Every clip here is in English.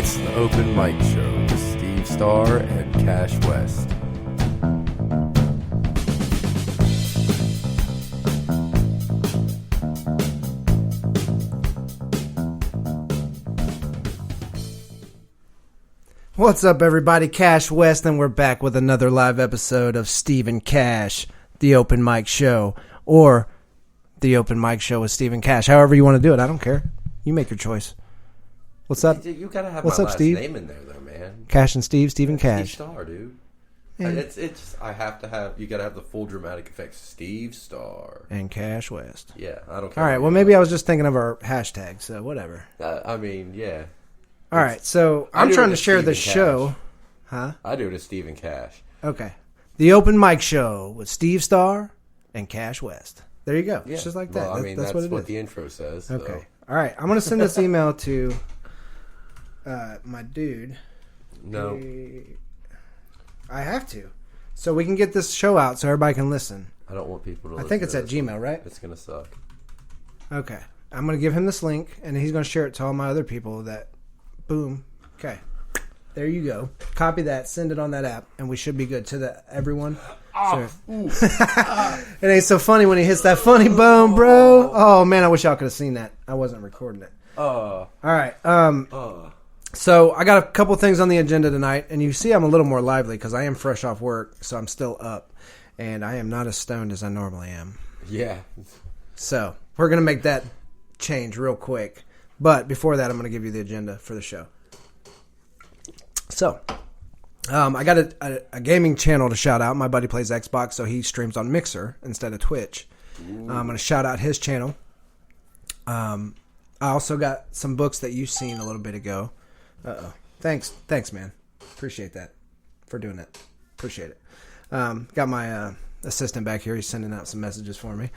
It's the Open Mic Show with Steve Starr and Cash West. What's up, everybody? Cash West, and we're back with another live episode of Steve and Cash, the Open Mic Show, or the Open Mic Show with Steve and Cash. However you want to do it, I don't care. You make your choice. What's up? You gotta have What's my up, last Steve? name in there, though, man. Cash and Steve, Steve and Cash. Steve Starr, dude. Yeah. It's. I have to have. You gotta have the full dramatic effects. Steve Starr And Cash West. Yeah, I don't care. All right. Well, maybe I was just thinking of our hashtag, so whatever. I mean, yeah. All right. So I'm trying to share the show. Huh? I do it as Steve and Cash. Okay. The Open Mic Show with Steve Starr and Cash West. There you go. Yeah. It's just like that. Well, I mean, that's what it is. the intro says. Okay. So. All right. I'm going to send this email to my dude. No. I have to. So we can get this show out so everybody can listen. I don't want people to listen. I think it's to at this Gmail, one. right? It's going to suck. Okay. I'm going to give him this link, and he's going to share it to all my other people that, boom. Okay. There you go. Copy that. Send it on that app, and we should be good to everyone. Oh, It ain't so funny when he hits that funny bone, bro. Oh, man, I wish y'all could have seen that. I wasn't recording it. All right. So I got a couple things on the agenda tonight, and you see I'm a little more lively because I am fresh off work, so I'm still up, and I am not as stoned as I normally am. yeah. So we're going to make that change real quick. But before that, I'm going to give you the agenda for the show. So I got a gaming channel to shout out. My buddy plays Xbox, so he streams on Mixer instead of Twitch. I'm going to shout out his channel. I also got some books that you've seen a little bit ago. Thanks, man. Appreciate that for doing that. Appreciate it. Got my assistant back here. He's sending out some messages for me.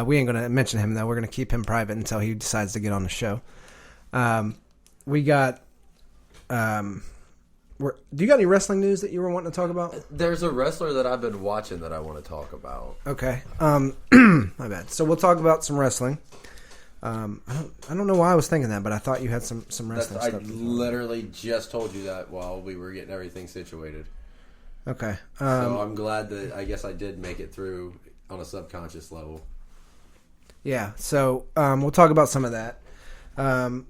We ain't going to mention him, though. We're going to keep him private until he decides to get on the show. We got... do you got any wrestling news that you were wanting to talk about? There's a wrestler that I've been watching that I want to talk about. Okay. My bad. So we'll talk about some wrestling. I don't know why I was thinking that, but I thought you had some wrestling stuff. I literally just told you that while we were getting everything situated. Okay. So I'm glad that I guess I did make it through on a subconscious level. Yeah. So we'll talk about some of that. I'm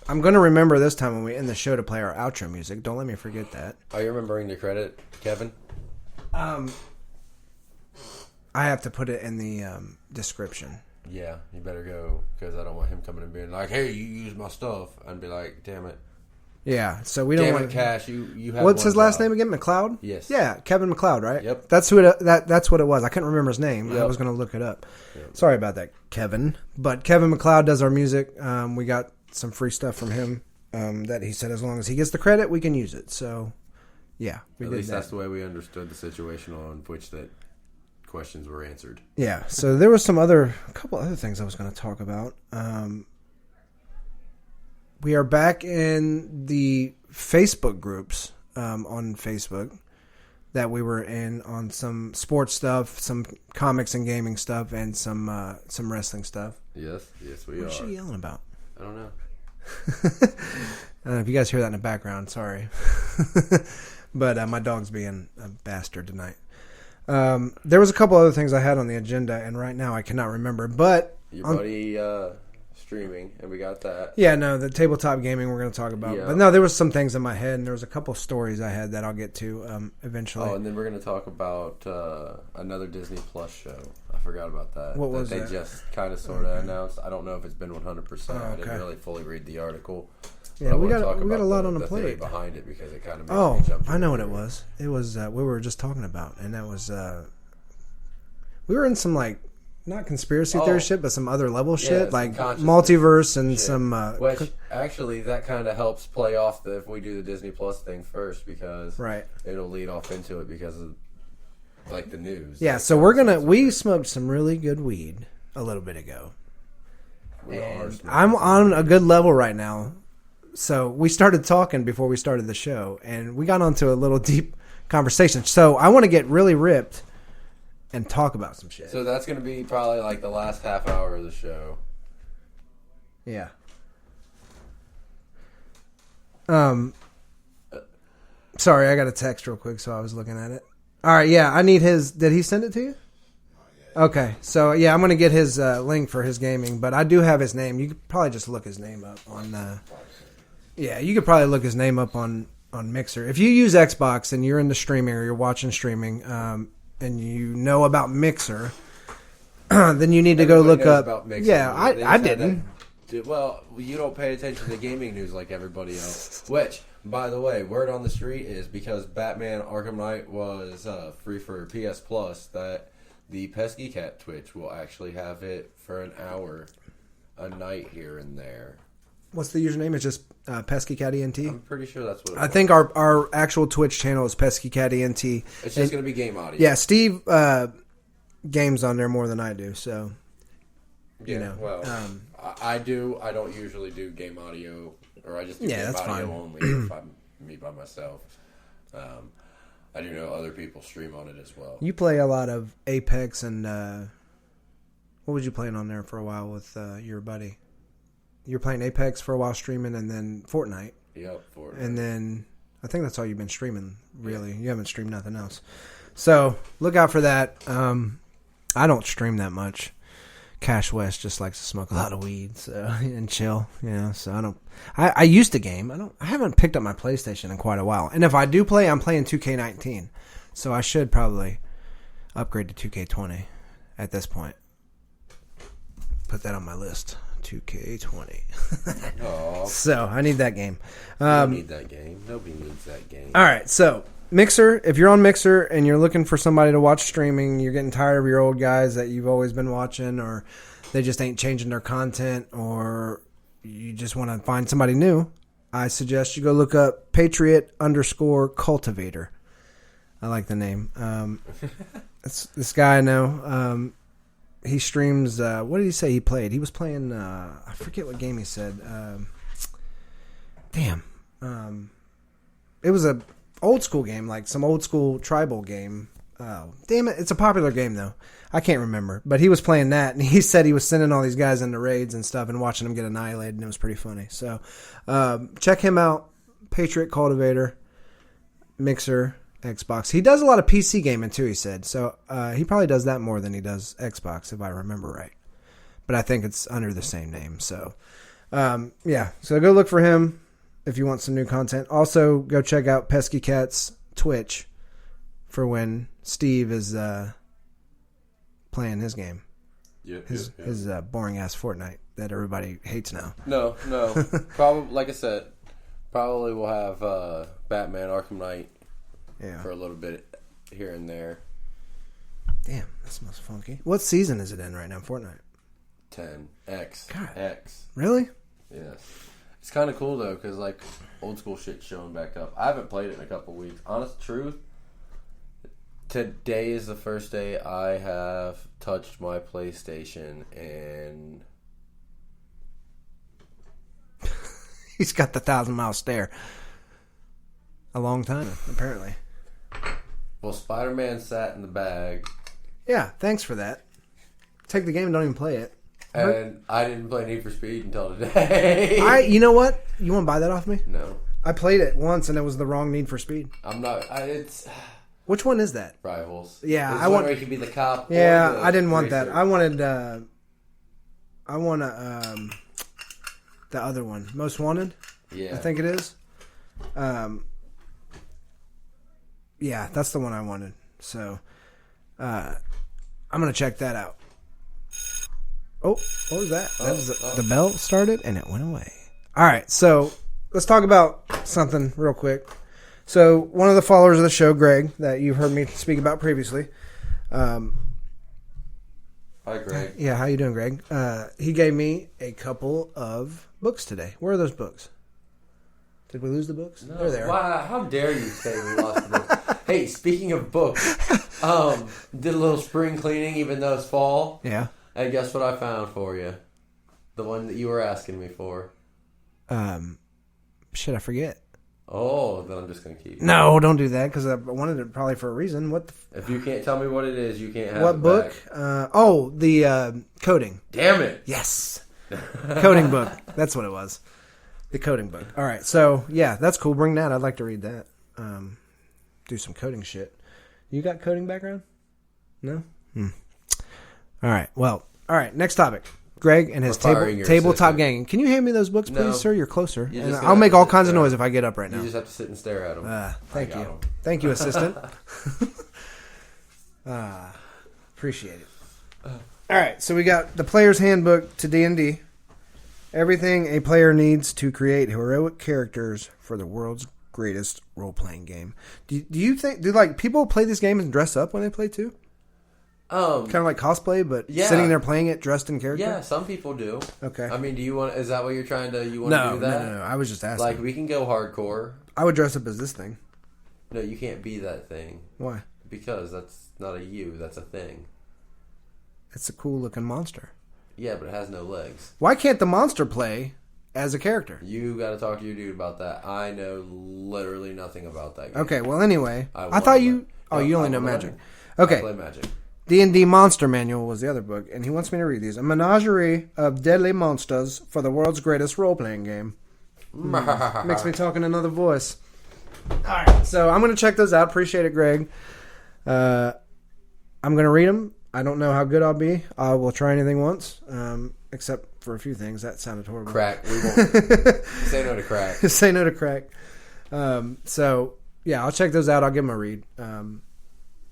going to remember this time when we end the show to play our outro music. Don't let me forget that. Are you remembering the credit, Kevin? I have to put it in the description. Yeah, you better go because I don't want him coming and being like, "Hey, you used my stuff," and be like, "Damn it." Yeah, so we don't Damn want it, Cash. You have What's one his last job. name again? Macleod? Yes. Yeah, Kevin Macleod, right? Yep. That's who that's what it was. I couldn't remember his name. Yep. I was going to look it up. Yep. Sorry about that, Kevin. But Kevin Macleod does our music. We got some free stuff from him that he said as long as he gets the credit, we can use it. So, yeah, we At did least that. that's the way we understood the situation on which that questions were answered. Yeah, so there was a couple other things I was going to talk about. We are back in the Facebook groups on Facebook that we were in on some sports stuff, some comics and gaming stuff, and some wrestling stuff. Yes, we are. What is she yelling about? I don't know. I don't know if you guys hear that in the background. Sorry. But my dog's being a bastard tonight. There was a couple other things I had on the agenda, and right now I cannot remember. But Your buddy streaming, and we got that. Yeah, no, the tabletop gaming we're going to talk about. Yeah. But no, there was some things in my head, and there was a couple stories I had that I'll get to eventually. Oh, and then we're going to talk about another Disney Plus show. I forgot about that. What was that? that? They just kind of sort of announced. I don't know if it's been 100%. I okay. didn't really fully read the article. Yeah, we got a lot on the theory plate behind it because it kind of made me jump to I know what the it was. It was we were just talking about, and that was we were in some like not conspiracy theory shit, but some other level shit like multiverse and shit. some. Which actually that kind of helps play off if we do the Disney Plus thing first because it'll lead off into it because of like the news. Yeah, like, so we smoked some really good weed a little bit ago. I'm on a good level right now. So we started talking before we started the show, and we got onto a little deep conversation. So I want to get really ripped and talk about some shit. So that's going to be probably like the last half hour of the show. Yeah. Sorry, I got a text real quick, so I was looking at it. All right, yeah, I need his. Did he send it to you? Okay, so yeah, I'm gonna get his link for his gaming, but I do have his name. You could probably just look his name up on. Yeah, you could probably look his name up on Mixer. If you use Xbox and you're into streaming or you're watching streaming, and you know about Mixer, then you need to go look up. About Mixer. Yeah, I didn't. Well, you don't pay attention to gaming news like everybody else. Which, by the way, word on the street is because Batman Arkham Knight was free for PS Plus, that the Pesky Cat Twitch will actually have it for an hour a night here and there. What's the username? It's just Pesky Cat ENT? I'm pretty sure that's what it I think our actual Twitch channel is Pesky Cat ENT. It's just going to be game audio. Yeah, Steve games on there more than I do, so... Yeah, you know, well, I do. I don't usually do game audio, or I just do game audio fine. only if I'm me by myself. I do know other people stream on it as well. You play a lot of Apex and what was you playing on there for a while with your buddy? You were playing Apex for a while streaming, and then Fortnite. Yep, Fortnite. And then I think that's all you've been streaming, really. Yeah. You haven't streamed nothing else. So look out for that. I don't stream that much. Cash West just likes to smoke a lot of weed, so and chill, you know. So I don't. I used to game. I haven't picked up my PlayStation in quite a while. And if I do play, I'm playing 2K19. So I should probably upgrade to 2K20 at this point. Put that on my list. 2K20. Oh. So I need that game. You need that game. Nobody needs that game. All right, so Mixer, if you're on Mixer and you're looking for somebody to watch streaming, you're getting tired of your old guys that you've always been watching, or they just ain't changing their content, or you just want to find somebody new, I suggest you go look up Patriot_Cultivator. I like the name. This guy I know. He streams. What did he say he played? He was playing. I forget what game he said. Damn. It was a old school game, like some old school tribal game. Oh, damn it. It's a popular game, though. I can't remember. But he was playing that, and he said he was sending all these guys into raids and stuff and watching them get annihilated, and it was pretty funny. So check him out. Patriot Cultivator, Mixer, Xbox. He does a lot of PC gaming, too, he said. So he probably does that more than he does Xbox, if I remember right. But I think it's under the same name. So, yeah. So go look for him if you want some new content. Also, go check out Pesky Cat's Twitch for when Steve is playing his game. His boring ass Fortnite that everybody hates now. No. Probably, like I said, probably we'll have Batman Arkham Knight for a little bit here and there. Damn, that smells funky. What season is it in right now, Fortnite? 10. X. God. X. Really? Yes. It's kind of cool, though, because, like, old school shit's showing back up. I haven't played it in a couple weeks. Honest truth, today is the first day I have touched my PlayStation, and he's got the 1,000-mile stare. A long time, apparently. Well, Spider-Man sat in the bag. Yeah, thanks for that. Take the game and don't even play it. And I didn't play Need for Speed until today. You know what? You want to buy that off me? No. I played it once and it was the wrong Need for Speed. I'm not. It's Which one is that? Rivals. Yeah, I want. Where you can be the cop. Yeah, the I didn't want racer. that. I wanted. The other one, Most Wanted. Yeah, I think it is. Yeah, that's the one I wanted. So, I'm gonna check that out. Oh, what was that? That was the bell started and it went away. All right, so let's talk about something real quick. So one of the followers of the show, Greg, that you've heard me speak about previously. Hi, Greg. Yeah, how you doing, Greg? He gave me a couple of books today. Where are those books? Did we lose the books? No, They're there. Wow, how dare you say we lost the books? Hey, speaking of books, did a little spring cleaning even though it's fall. Yeah. And guess what I found for you? The one that you were asking me for. Shit, I forget. Oh, then I'm just going to keep it. No, don't do that because I wanted it probably for a reason. What? If you can't tell me what it is, you can't have What it book? back. The coding. Damn it. Yes. Coding book. That's what it was. The coding book. All right. So, yeah, that's cool. Bring that. I'd like to read that. Do some coding shit. You got coding background? No? All right. Well, all right. Next topic. Greg and his tabletop gang. Can you hand me those books, please, No. sir? You're closer. And I'll make all kinds of noise if I get up right now. You just have to sit and stare at them. Thank you. Thank you, assistant. Appreciate it. All right. So we got the player's handbook to D&D. Everything a player needs to create heroic characters for the world's greatest role-playing game. Do you think people play this game and dress up when they play too? Kind of like cosplay, but sitting there playing it dressed in character? Yeah, some people do. Okay. I mean, is that what you're trying to, do that? No. I was just asking. Like, we can go hardcore. I would dress up as this thing. No, you can't be that thing. Why? Because that's not a you, that's a thing. It's a cool-looking monster. Yeah, but it has no legs. Why can't the monster play as a character? You got to talk to your dude about that. I know literally nothing about that game. Okay, well, anyway. I thought you... Oh, you only know Magic. Okay. I play Magic. D&D Monster Manual was the other book, and he wants me to read these. A menagerie of deadly monsters for the world's greatest role-playing game. Makes me talk in another voice. All right, so I'm going to check those out. Appreciate it, Greg. I'm going to read them. I don't know how good I'll be. I will try anything once, except for a few things. That sounded horrible. Crack. We won't. Say no to crack. Say no to crack. So, yeah, I'll check those out. I'll give them a read.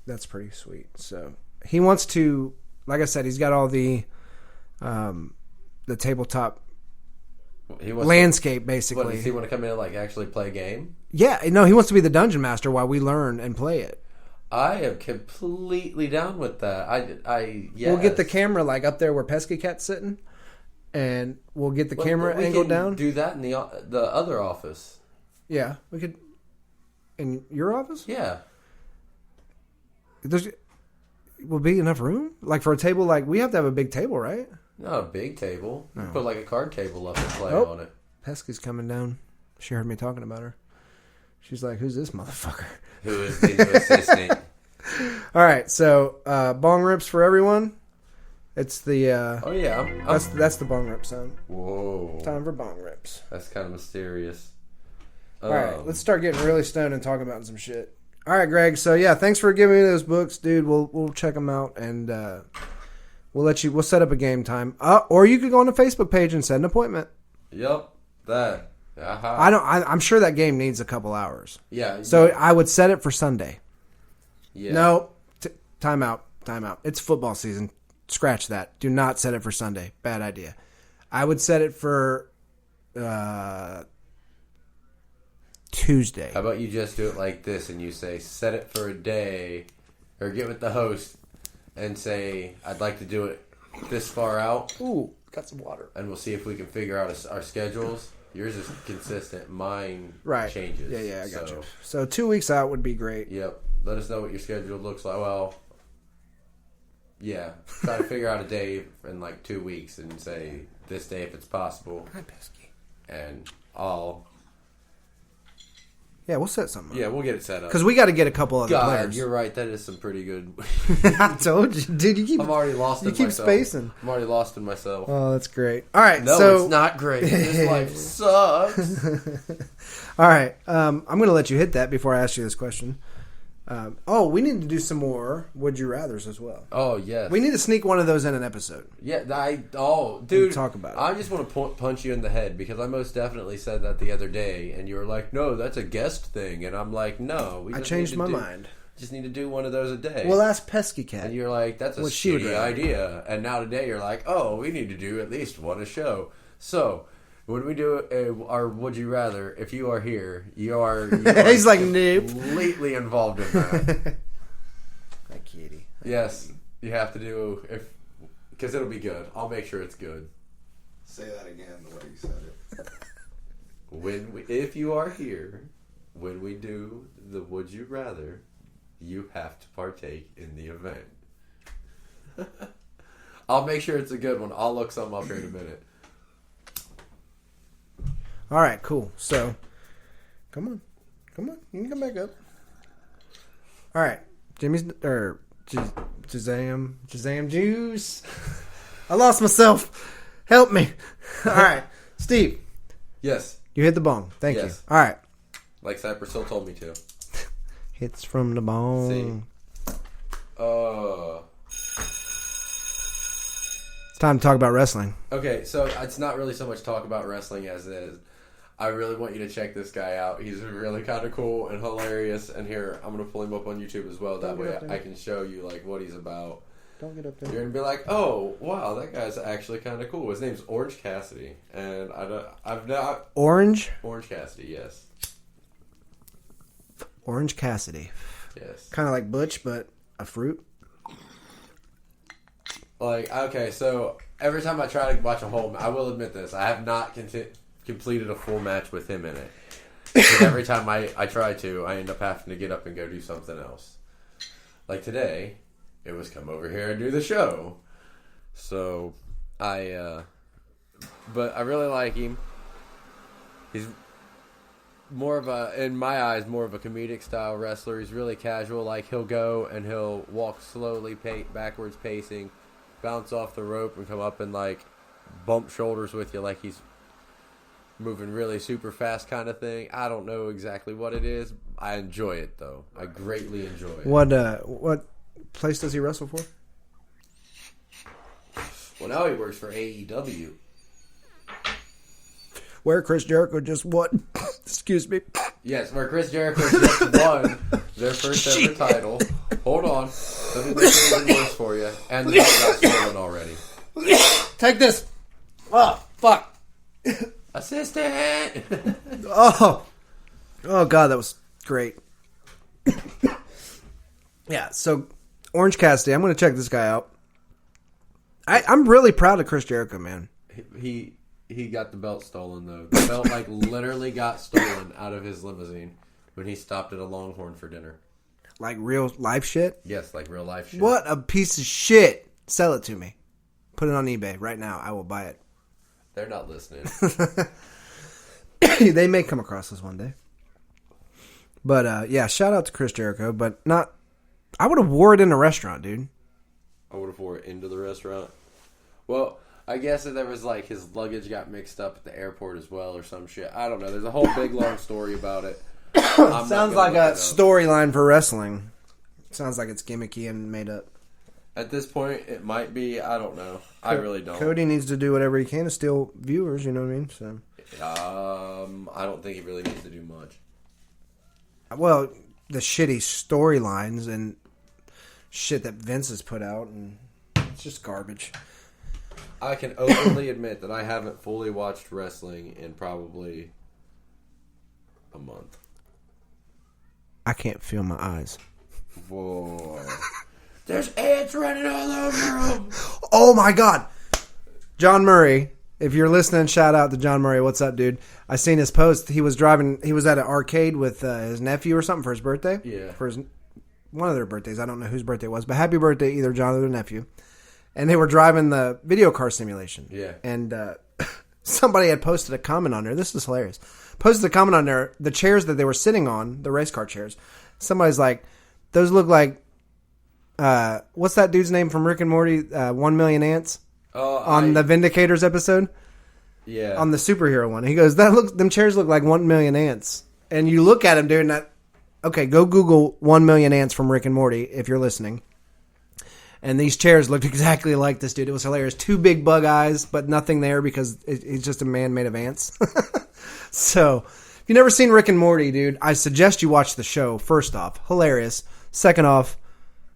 That's pretty sweet. So, he wants to, like I said, he's got all the tabletop landscape, basically. What, does he want to come in and actually play a game? Yeah, no, he wants to be the dungeon master while we learn and play it. I am completely down with that. Yes. We'll get the camera up there where Pesky Cat's sitting, and we'll get the camera angled down. Do that in the other office. Yeah, we could. In your office? Yeah. Will be enough room? For a table, we have to have a big table, right? Not a big table. No. Put a card table up and play on it. Pesky's coming down. She heard me talking about her. She's like, who's this motherfucker? Who is the new assistant? All right, so bong rips for everyone. It's the oh yeah, that's the bong rip sound. Whoa, time for bong rips. That's kind of mysterious. All right, let's start getting really stoned and talking about some shit. All right, Greg. So yeah, thanks for giving me those books, dude. We'll check them out and we'll set up a game time. Or you could go on the Facebook page and set an appointment. Yep, that. I'm sure that game needs a couple hours. Yeah. So I would set it for Sunday. Yeah. No, time out. It's football season. Scratch that. Do not set it for Sunday. Bad idea. I would set it for Tuesday. How about you just do it like this and you say, set it for a day, or get with the host and say, I'd like to do it this far out. Ooh, got some water. And we'll see if we can figure out our schedules. Yours is consistent. Mine changes. Yeah, I got you. So 2 weeks out would be great. Yep. Let us know what your schedule looks like. Well, yeah. Try to figure out a day in 2 weeks and say this day if it's possible. Hi, Pesky. And yeah, we'll set something up. Yeah, we'll get it set up. Because we got to get a couple other players. You're right. That is some pretty good. I told you. Dude, I'm already lost in myself. You keep spacing. I'm already lost in myself. Oh, that's great. All right. No, so... it's not great. This life sucks. All right. I'm going to let you hit that before I ask you this question. We need to do some more Would You Rathers as well. Oh, yes. We need to sneak one of those in an episode. Yeah, dude. Talk about it. I just want to punch you in the head because I most definitely said that the other day, and you were like, no, that's a guest thing. And I'm like, no. I changed my mind. Just need to do one of those a day. Well, ask Pesky Cat. And you're like, that's a shitty idea. And now today you're like, oh, we need to do at least one a show. So... when we do our Would You Rather, if you are here, you are he's like, nope. Completely involved in that. That kitty. Yes, you have to do, because it'll be good. I'll make sure it's good. Say that again the way you said it. If you are here, when we do the Would You Rather, you have to partake in the event. I'll make sure it's a good one. I'll look something up here in a minute. All right, cool. So, come on. You can come back up. All right. Shazam Juice. I lost myself. Help me. All right. Steve. Yes. You hit the bone. Thank you. Yes. All right. Like Cypress Hill told me to. Hits from the bone. See. It's time to talk about wrestling. Okay, so it's not really so much talk about wrestling as it is. I really want you to check this guy out. He's really kind of cool and hilarious. And here, I'm going to pull him up on YouTube as well. That way I can show you like what he's about. Don't get up there. You're going to be like, oh, wow, that guy's actually kind of cool. His name's Orange Cassidy. And I've not... Orange Cassidy, yes. Orange Cassidy. Yes. Kind of like Butch, but a fruit. Like, okay, so every time I try to watch a whole... I will admit this. I have not completed a full match with him in it. Because every time I try to, I end up having to get up and go do something else. Like today, it was come over here and do the show. So, but I really like him. He's more of a, in my eyes, more of a comedic style wrestler. He's really casual. Like, he'll go and he'll walk slowly, backwards pacing, bounce off the rope and come up and like bump shoulders with you like he's moving really super fast kind of thing. I don't know exactly what it is. I enjoy it though. I greatly enjoy it. What place does he wrestle for? Well, now he works for AEW. Where Chris Jericho just won. Excuse me. Yes, where Chris Jericho just won their first ever title. Hold on. Let me make it even worse for you. And the belt got stolen already. Take this. Oh, fuck. Assistant! Oh God, that was great. Yeah, so Orange Cassidy, I'm going to check this guy out. I'm really proud of Chris Jericho, man. He got the belt stolen though. The belt like literally got stolen out of his limousine when he stopped at a Longhorn for dinner. Like real life shit? Yes, like real life shit. What a piece of shit. Sell it to me. Put it on eBay right now. I will buy it. They're not listening. They may come across this one day. But, yeah, shout out to Chris Jericho, but not... I would have wore it in a restaurant, dude. I would have wore it into the restaurant. Well, I guess that there was, like, his luggage got mixed up at the airport as well or some shit. I don't know. There's a whole big, long story about it. Sounds like a storyline for wrestling. Sounds like it's gimmicky and made up. At this point, it might be. I don't know. I really don't. Cody needs to do whatever he can to steal viewers, you know what I mean? So, I don't think he really needs to do much. well, the shitty storylines and shit that Vince has put out, and it's just garbage. I can openly admit that I haven't fully watched wrestling in probably a month. I can't feel my eyes. Whoa. There's ants running all over him. Oh my God. John Murray, if you're listening, shout out to John Murray. What's up, dude? I seen his post. He was at an arcade with his nephew or something for his birthday. Yeah. For one of their birthdays. I don't know whose birthday it was, but happy birthday either John or their nephew. And they were driving the video car simulation. Yeah. And somebody had posted a comment on there. This is hilarious. Posted a comment on there. The chairs that they were sitting on, the race car chairs, somebody's like, those look like, what's that dude's name from Rick and Morty? 1 Million Ants? On the Vindicators episode? Yeah. On the superhero one. He goes, them chairs look like 1 million ants. And you look at them doing that. Okay, go Google 1 million ants from Rick and Morty if you're listening. And these chairs looked exactly like this dude. It was hilarious. 2 big bug eyes, but nothing there because it's just a man made of ants. So, if you've never seen Rick and Morty, dude, I suggest you watch the show. First off, hilarious. Second off,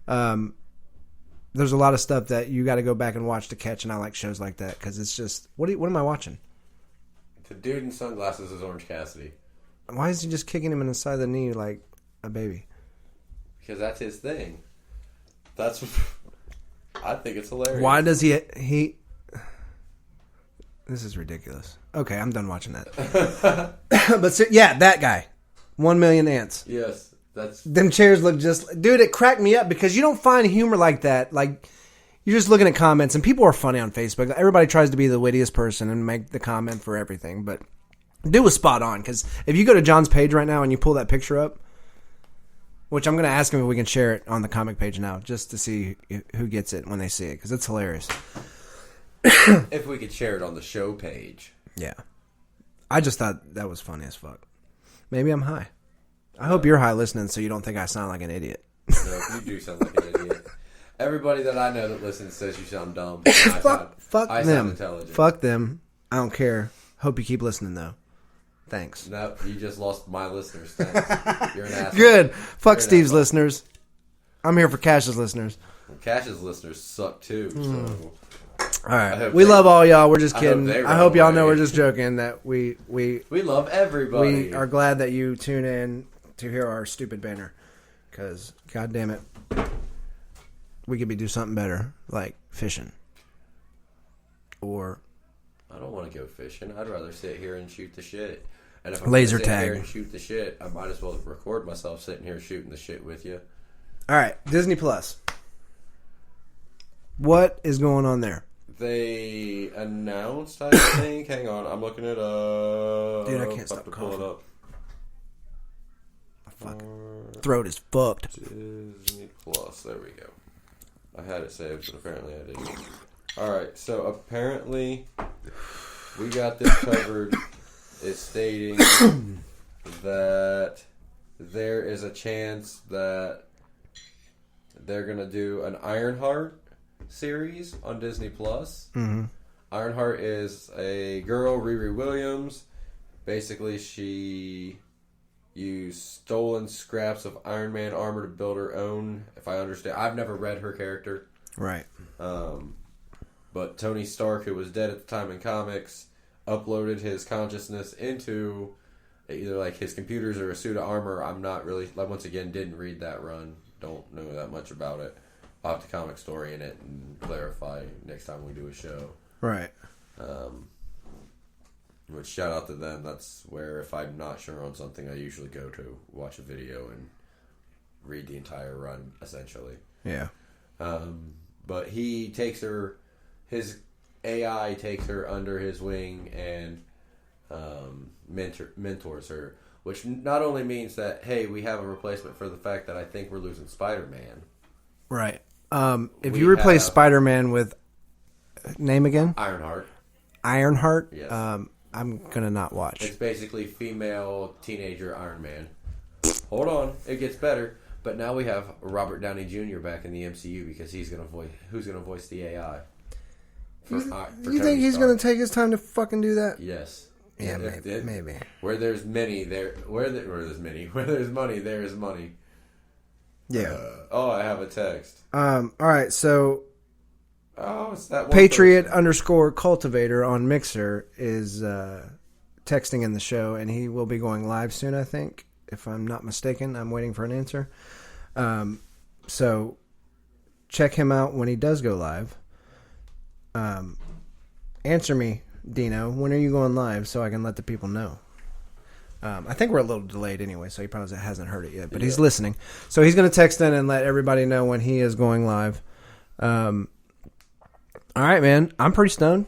there's a lot of stuff that you got to go back and watch to catch, and I like shows like that because it's just what am I watching? The dude in sunglasses is Orange Cassidy. Why is he just kicking him in the side of the knee like a baby? Because that's his thing. That's. I think it's hilarious. Why does he? This is ridiculous. Okay, I'm done watching that. But yeah, that guy, 1 million ants. Yes. Them chairs look just... Dude, it cracked me up because you don't find humor like that. Like, you're just looking at comments, and people are funny on Facebook. Everybody tries to be the wittiest person and make the comment for everything. But dude was spot on because if you go to John's page right now and you pull that picture up, which I'm going to ask him if we can share it on the comic page now just to see who gets it when they see it because it's hilarious. If we could share it on the show page. Yeah. I just thought that was funny as fuck. Maybe I'm high. I hope you're high listening so you don't think I sound like an idiot. No, you do sound like an idiot. Everybody that I know that listens says you sound dumb. I Fuck sound them. intelligent. Fuck them. I don't care. Hope you keep listening, though. Thanks. No, you just lost my listeners. Thanks. You're an asshole. Good. Fuck You're Steve's listeners. I'm here for Cash's listeners. Well, Cash's listeners suck too. So. All right. We love all y'all. We're just kidding. I hope y'all know we're just joking that we love everybody. We are glad that you tune in to hear our stupid banner. Because, god damn it, we could be doing something better, like fishing. Or... I don't want to go fishing. I'd rather sit here and shoot the shit. And if I'm laser sit tag here and shoot the shit, I might as well record myself sitting here shooting the shit with you. All right, Disney Plus. What is going on there? They announced, I think. Hang on, I'm looking it up. Dude, I can't stop to pull it up. My fucking throat is fucked. Disney Plus. There we go. I had it saved, but apparently I didn't. All right, so apparently we got this covered. It's stating that there is a chance that they're going to do an Ironheart series on Disney Plus. Mm-hmm. Ironheart is a girl, Riri Williams. Basically, she used stolen scraps of Iron Man armor to build her own. If I understand, I've never read her character. Right. But Tony Stark, who was dead at the time in comics, uploaded his consciousness into either like his computers or a suit of armor. I'm not really, like, once again, didn't read that run. Don't know that much about it. I'll have to comic story in it and clarify next time we do a show. Right. Which, shout out to them. That's where, if I'm not sure on something, I usually go to watch a video and read the entire run, essentially. Yeah. But he takes her, his AI takes her under his wing and mentors her, which not only means that, hey, we have a replacement for the fact that I think we're losing Spider-Man. Right. If you replace Spider-Man with, name again? Ironheart. Ironheart? Yes. I'm going to not watch. It's basically female teenager Iron Man. Hold on, it gets better. But now we have Robert Downey Jr. back in the MCU because he's going to voice. Who's going to voice the AI? You think he's going to take his time to fucking do that? Yes. Yeah, maybe. Where there's money, there is money. Yeah. I have a text. All right, so it's that one Patriot person. _cultivator on Mixer is texting in the show, and he will be going live soon, I think, if I'm not mistaken. I'm waiting for an answer. So check him out when he does go live. Answer me, Dino. When are you going live so I can let the people know? I think we're a little delayed anyway, so he probably hasn't heard it yet, but he's listening. So he's going to text in and let everybody know when he is going live. All right, man. I'm pretty stoned.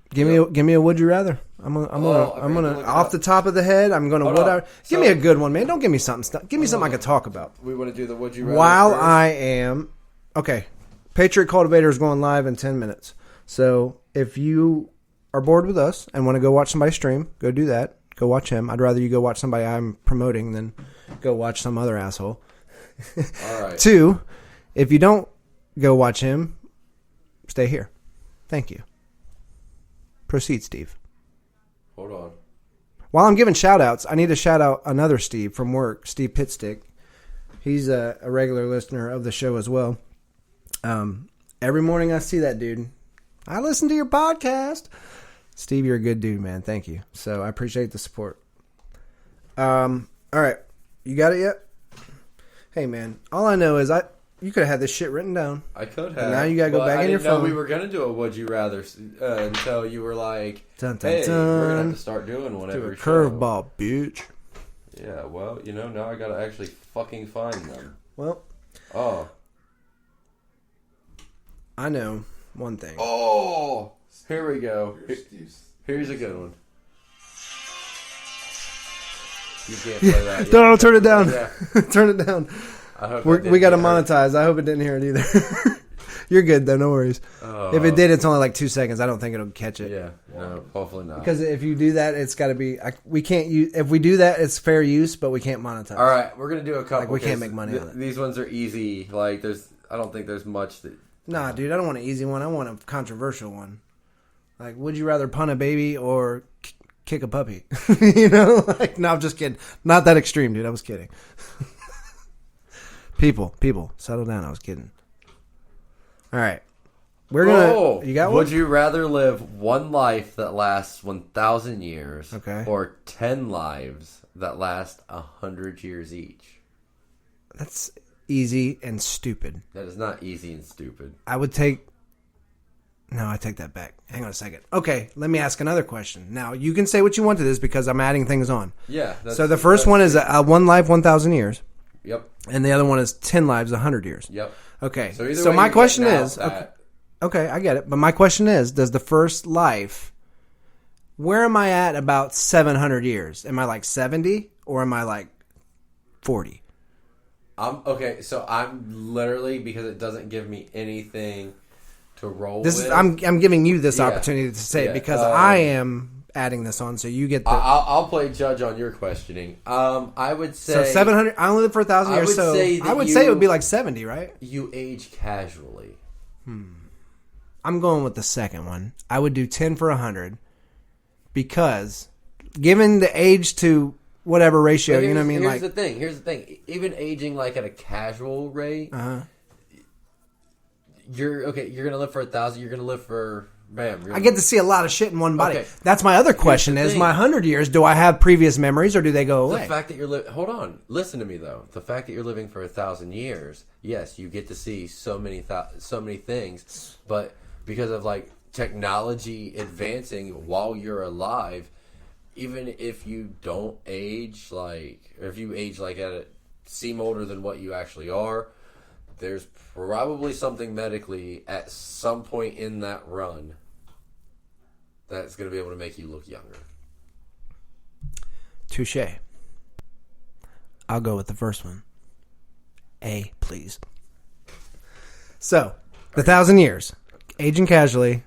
Give me a would you rather. I'm gonna off the top of the head. I'm gonna give me a good one, man. Don't give me something. Give me something I can talk about. We want to do the would you rather while first? I am okay. Patriot Cultivator is going live in 10 minutes. So if you are bored with us and want to go watch somebody stream, go do that. Go watch him. I'd rather you go watch somebody I'm promoting than go watch some other asshole. All right. 2, if you don't go watch him, stay here. Thank you. Proceed, Steve. Hold on. While I'm giving shout-outs, I need to shout out another Steve from work, Steve Pitstick. He's a regular listener of the show as well. Every morning I see that dude. I listen to your podcast. Steve, you're a good dude, man. Thank you. So I appreciate the support. All right. You got it yet? Hey, man. All I know is you could have had this shit written down. I could have. And now you got to go back in your phone. I didn't know we were going to do a would you rather until you were like, dun, dun, hey, dun. we're going to have to start doing one do every a curveball, bitch. Yeah, well, now I got to actually fucking find them. Well. Oh. I know one thing. Oh. Here we go. Here's a good one. You can't play that. Don't turn it down. Yeah. Turn it down. I hope we got to monetize. I hope it didn't hear it either. You're good though. No worries. Oh. If it did, it's only like 2 seconds. I don't think it'll catch it. Yeah. No, hopefully not. Because if you do that, it's got to be. We can't use. If we do that, it's fair use, but we can't monetize. All right, we're gonna do a couple. Like we can't make money on it. These ones are easy. Like I don't think there's much that. Nah, dude, I don't want an easy one. I want a controversial one. Like, would you rather punt a baby or kick a puppy? You know, like, no, I'm just kidding. Not that extreme, dude. I was kidding. People, settle down. I was kidding. All right, we're gonna. You got one? Would you rather live one life that lasts 1,000 years, or 10 lives that last 100 years each? That's easy and stupid. That is not easy and stupid. I would take. No, I take that back. Hang on a second. Okay, let me ask another question. Now, you can say what you want to this because I'm adding things on. Yeah. So the first one is one life, 1,000 years. Yep. And the other one is 10 lives, 100 years. Yep. Okay. So my question is, okay, I get it. But my question is, does the first life, where am I at about 700 years? Am I like 70 or am I like 40? Okay, so I'm literally, because it doesn't give me anything to roll this with. Is, I'm giving you this opportunity to say it because I am adding this on, so you get the. I'll play judge on your questioning. I would say so 700. I only live for 1,000 years, so I would say it would be like 70, right? You age casually. I'm going with the second one. I would do 10 for 100 because, given the age to whatever ratio, you know what I mean. Here's the thing. Even aging like at a casual rate. You're gonna live for 1,000. You're gonna live for I get to see a lot of shit in one body. Okay. That's my other question: is my 100 years? Do I have previous memories, or do they go away? The fact that you're hold on, listen to me though. The fact that you're living for 1,000 years, yes, you get to see so many things, but because of like technology advancing while you're alive, even if you don't age, if you age seem older than what you actually are. There's probably something medically at some point in that run that's going to be able to make you look younger. Touche. I'll go with the first one. A, please. So, the 1,000 years, aging casually,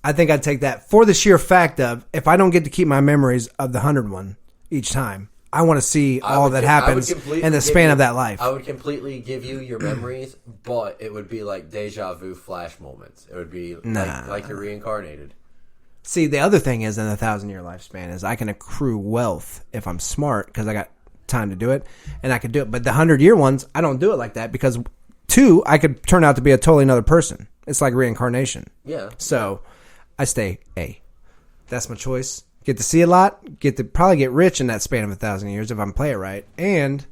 I think I'd take that for the sheer fact of if I don't get to keep my memories of the 100 one each time, I want to see all that happens in the span of that life. I would completely give you your memories, but it would be like deja vu flash moments. It would be like you're reincarnated. See, the other thing is in the 1,000-year lifespan is I can accrue wealth if I'm smart because I got time to do it, and I could do it. But the 100-year ones, I don't do it like that because, two, I could turn out to be a totally another person. It's like reincarnation. Yeah. So I stay A. That's my choice. Get to see a lot, probably get rich in that span of 1,000 years if I'm play it right. And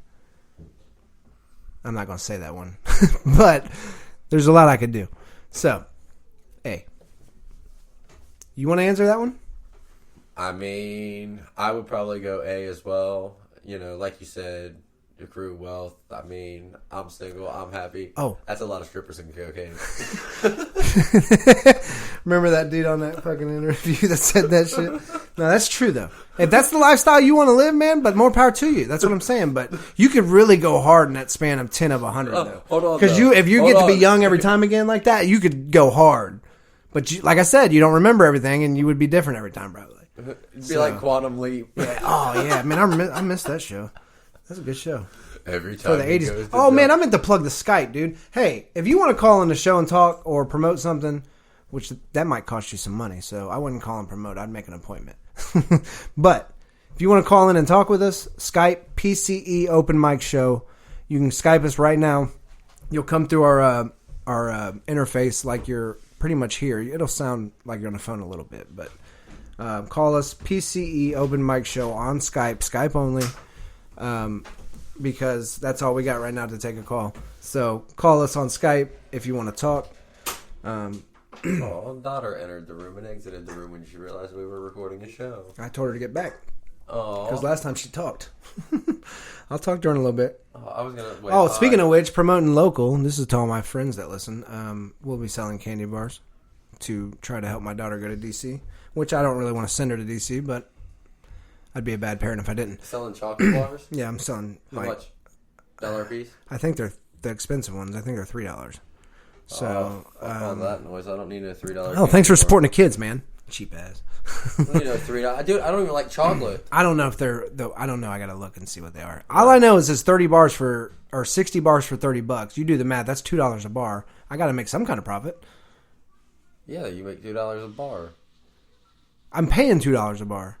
I'm not going to say that one, but there's a lot I could do. So, A. You want to answer that one? I mean, I would probably go A as well. You know, like you said, accrue wealth. I mean, I'm single. I'm happy. Oh. That's a lot of strippers and cocaine. Remember that dude on that fucking interview that said that shit? No, that's true, though. If that's the lifestyle you want to live, man, but more power to you. That's what I'm saying. But you could really go hard in that span of 10 of 100, though. Hold on. Because if you get to be young every time again like that, you could go hard. But like I said, you don't remember everything, and you would be different every time, probably. It'd be like Quantum Leap. Yeah. Oh, yeah. Man, I missed that show. That's a good show. Every time for the 80s. Oh, man, I meant to plug the Skype, dude. Hey, if you want to call in the show and talk or promote something, which that might cost you some money, so I wouldn't call and promote. I'd make an appointment. But if you want to call in and talk with us, Skype, PCE Open Mic Show. You can Skype us right now. You'll come through our interface like you're pretty much here. It'll sound like you're on the phone a little bit, but call us, PCE Open Mic Show on Skype only. Because that's all we got right now to take a call. So call us on Skype if you want to talk. Daughter entered the room and exited the room when she realized we were recording a show. I told her to get back. Oh, because last time she talked. I'll talk to her in a little bit. I was gonna. Wait, speaking of which, promoting local. This is to all my friends that listen. We'll be selling candy bars to try to help my daughter go to DC. Which I don't really want to send her to DC, but I'd be a bad parent if I didn't. Selling chocolate bars? Yeah, I'm selling. How much? $1 a piece? I think they're the expensive ones. I think they're $3. So, fuck all that noise. I don't need a $3. oh, thanks for supporting the kids, man. Cheap ass. I don't need a $3. Dude, I don't even like chocolate. I don't know if they're though. I don't know. I gotta look and see what they are. All I know is it's 30 bars for or 60 bars for $30. You do the math. That's $2 a bar. I gotta make some kind of profit. Yeah, you make $2 a bar. I'm paying $2 a bar.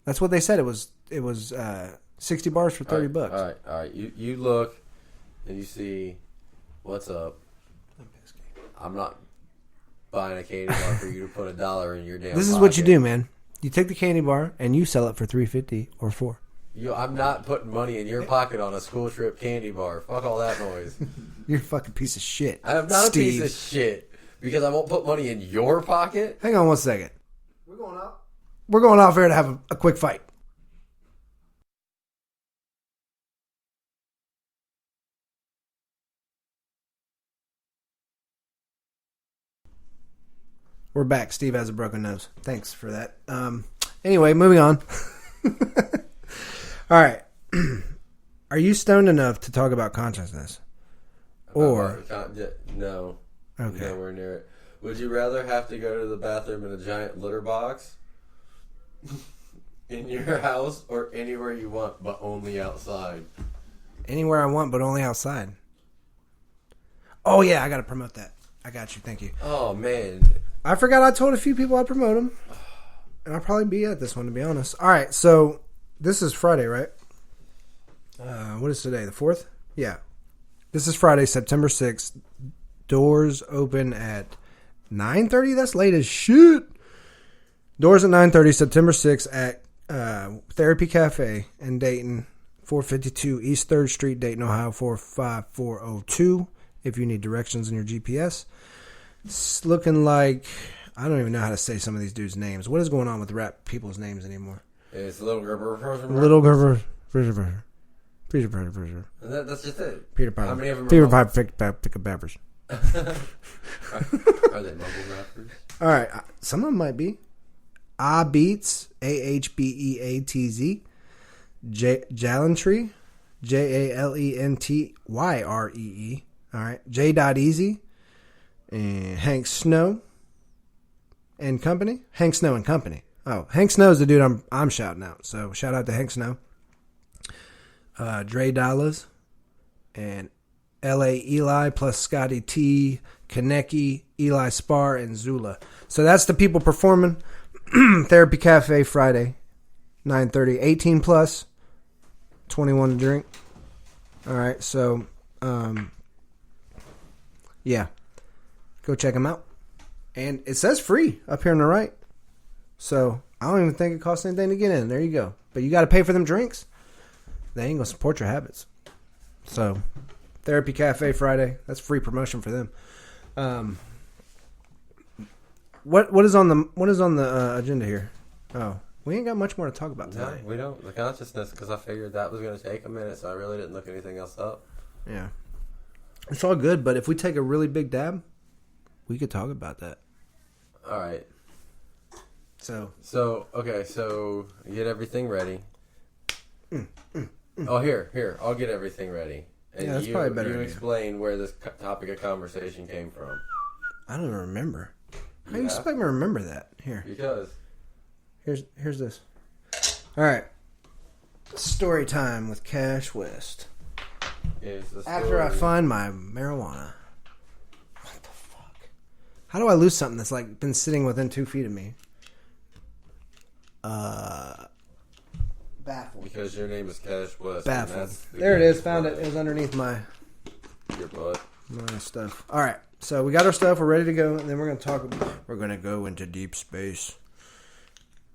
That's what they said. It was 60 bars for $30. All right. You look and you see what's up. I'm not buying a candy bar for you to put $1 in your damn. This is pocket. what you do, man. You take the candy bar and you sell it for $3.50 or $4. I'm not putting money in your pocket on a school trip candy bar. Fuck all that noise. You're a fucking piece of shit. I am not Steve. a piece of shit because I won't put money in your pocket. Hang on one second. We're going out there to have a quick fight. We're back. Steve has a broken nose. Thanks for that. Anyway, moving on. All right. Are you stoned enough to talk about consciousness? Or no. Okay. Nowhere near it. Would you rather have to go to the bathroom in a giant litter box in your house or anywhere you want but only outside? Anywhere I want but only outside. Oh yeah, I got to promote that. I got you. Thank you. Oh man. I forgot I told a few people I'd promote them. And I'll probably be at this one, to be honest. All right, so this is Friday, right? What is today? The 4th? Yeah. This is Friday, September 6th. Doors open at 9:30? That's late as shit. Doors at 9:30, September 6th at Therapy Cafe in Dayton, 452 East 3rd Street, Dayton, Ohio, 45402. If you need directions in your GPS. It's looking like, I don't even know how to say some of these dudes' names. What is going on with rap people's names anymore? It's Little Gerber. Little Gerber. Peter That's just it. Peter Piper. How many of them Peter are Piper pick a beverage. Are they mumble rappers? All right. Some of them might be. Beats, AHBEATZ. Jalentry, JALENTYREE. All right. J.Easy. And Hank Snow and Company. Hank Snow and Company. Oh, Hank Snow's the dude I'm shouting out. So shout out to Hank Snow. Dre Dallas and L.A. Eli plus Scotty T, Kaneki, Eli Starr, and Zula. So that's the people performing. Therapy Cafe Friday, 9:30. 18 plus, 21 to drink. All right, so yeah, go check them out. And it says free up here on the right. So I don't even think it costs anything to get in. There you go. But you got to pay for them drinks. They ain't going to support your habits. So Therapy Cafe Friday. That's free promotion for them. What is on the agenda here? Oh, we ain't got much more to talk about today. No, we don't. The consciousness, because I figured that was going to take a minute, so I really didn't look anything else up. Yeah. It's all good, but if we take a really big dab, we could talk about that. All right. So okay, so get everything ready. Oh, here, I'll get everything ready. And yeah, that's probably better. You explain where this topic of conversation came from. I don't even remember. How do you expect me to remember that? Here. Because. Here's this. All right. Story time with Cash West. After I find my marijuana. What the fuck? How do I lose something that's like been sitting within 2 feet of me? Baffled. Because your name is Cash West. Baffled. There it is. Found it. It was underneath my butt. My stuff. All right. So we got our stuff. We're ready to go. And then we're going to talk. We're going to go into deep space